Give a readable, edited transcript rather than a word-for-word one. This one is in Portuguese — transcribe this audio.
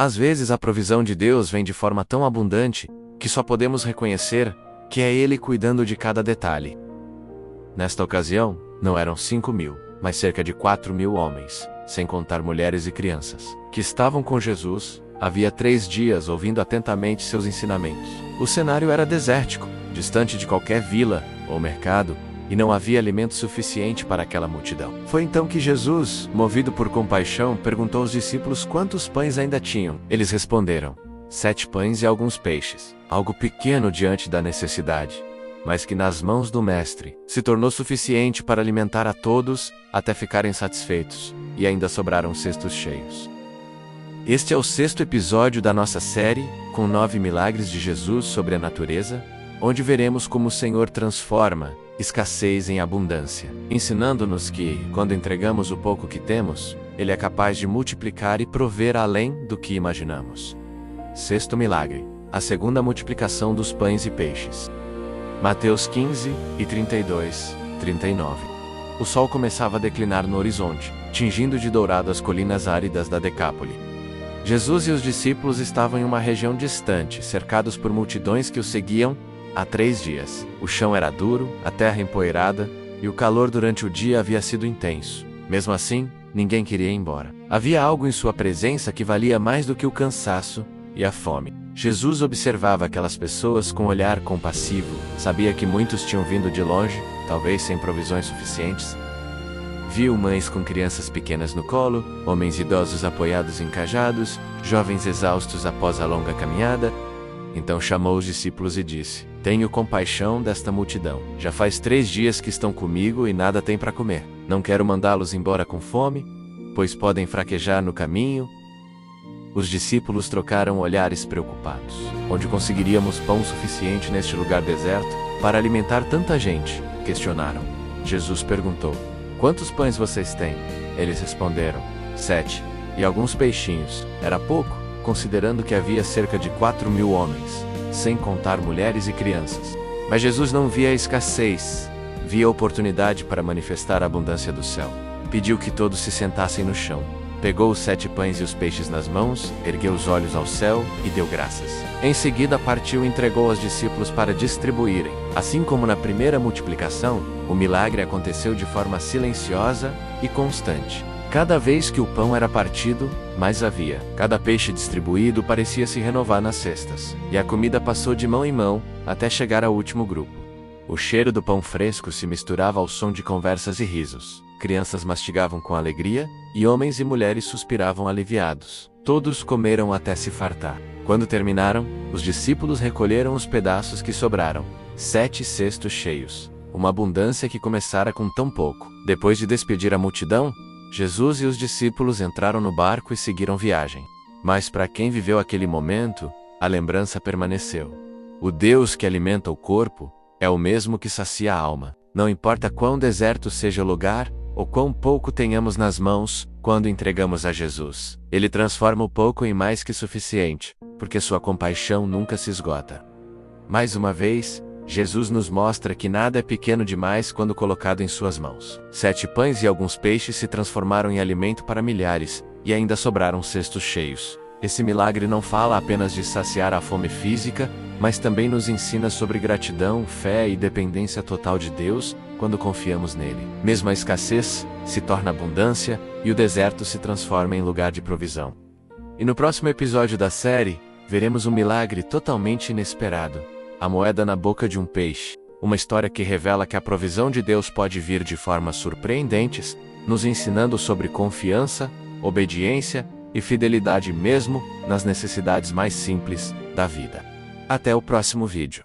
Às vezes a provisão de Deus vem de forma tão abundante que só podemos reconhecer que é Ele cuidando de cada detalhe. Nesta ocasião, não eram 5.000, mas cerca de 4.000 homens, sem contar mulheres e crianças, que estavam com Jesus havia 3 dias ouvindo atentamente seus ensinamentos. O cenário era desértico, distante de qualquer vila ou mercado, e não havia alimento suficiente para aquela multidão. Foi então que Jesus, movido por compaixão, perguntou aos discípulos quantos pães ainda tinham. Eles responderam: 7 pães e alguns peixes. Algo pequeno diante da necessidade, mas que nas mãos do Mestre se tornou suficiente para alimentar a todos até ficarem satisfeitos, e ainda sobraram cestos cheios. Este é o 6º episódio da nossa série, com 9 milagres de Jesus sobre a natureza, onde veremos como o Senhor transforma escassez em abundância, ensinando-nos que, quando entregamos o pouco que temos, Ele é capaz de multiplicar e prover além do que imaginamos. 6º milagre: a segunda multiplicação dos pães e peixes. Mateus 15, 32, 39. O sol começava a declinar no horizonte, tingindo de dourado as colinas áridas da Decápole. Jesus e os discípulos estavam em uma região distante, cercados por multidões que o seguiam há 3 dias. O chão era duro, a terra empoeirada, e o calor durante o dia havia sido intenso. Mesmo assim, ninguém queria ir embora. Havia algo em sua presença que valia mais do que o cansaço e a fome. Jesus observava aquelas pessoas com um olhar compassivo. Sabia que muitos tinham vindo de longe, talvez sem provisões suficientes. Viu mães com crianças pequenas no colo, homens idosos apoiados em cajados, jovens exaustos após a longa caminhada. Então chamou os discípulos e disse: Tenho compaixão desta multidão. Já faz 3 dias que estão comigo e nada têm para comer. Não quero mandá-los embora com fome, pois podem fraquejar no caminho. Os discípulos trocaram olhares preocupados. Onde conseguiríamos pão suficiente neste lugar deserto para alimentar tanta gente? Questionaram. Jesus perguntou: Quantos pães vocês têm? Eles responderam: 7, e alguns peixinhos. Era pouco, considerando que havia cerca de 4.000 homens, sem contar mulheres e crianças. Mas Jesus não via a escassez, via a oportunidade para manifestar a abundância do céu. Pediu que todos se sentassem no chão. Pegou os 7 pães e os peixes nas mãos, ergueu os olhos ao céu e deu graças. Em seguida partiu e entregou aos discípulos para distribuírem. Assim como na primeira multiplicação, o milagre aconteceu de forma silenciosa e constante. Cada vez que o pão era partido, mais havia. Cada peixe distribuído parecia se renovar nas cestas. E a comida passou de mão em mão, até chegar ao último grupo. O cheiro do pão fresco se misturava ao som de conversas e risos. Crianças mastigavam com alegria, e homens e mulheres suspiravam aliviados. Todos comeram até se fartar. Quando terminaram, os discípulos recolheram os pedaços que sobraram. 7 cestos cheios. Uma abundância que começara com tão pouco. Depois de despedir a multidão, Jesus e os discípulos entraram no barco e seguiram viagem. Mas para quem viveu aquele momento, a lembrança permaneceu. O Deus que alimenta o corpo é o mesmo que sacia a alma. Não importa quão deserto seja o lugar, ou quão pouco tenhamos nas mãos, quando entregamos a Jesus, Ele transforma o pouco em mais que suficiente, porque sua compaixão nunca se esgota. Mais uma vez, Jesus nos mostra que nada é pequeno demais quando colocado em suas mãos. 7 pães e alguns peixes se transformaram em alimento para milhares, e ainda sobraram cestos cheios. Esse milagre não fala apenas de saciar a fome física, mas também nos ensina sobre gratidão, fé e dependência total de Deus quando confiamos nele. Mesmo a escassez se torna abundância e o deserto se transforma em lugar de provisão. E no próximo episódio da série, veremos um milagre totalmente inesperado: a moeda na boca de um peixe. Uma história que revela que a provisão de Deus pode vir de formas surpreendentes, nos ensinando sobre confiança, obediência e fidelidade mesmo nas necessidades mais simples da vida. Até o próximo vídeo.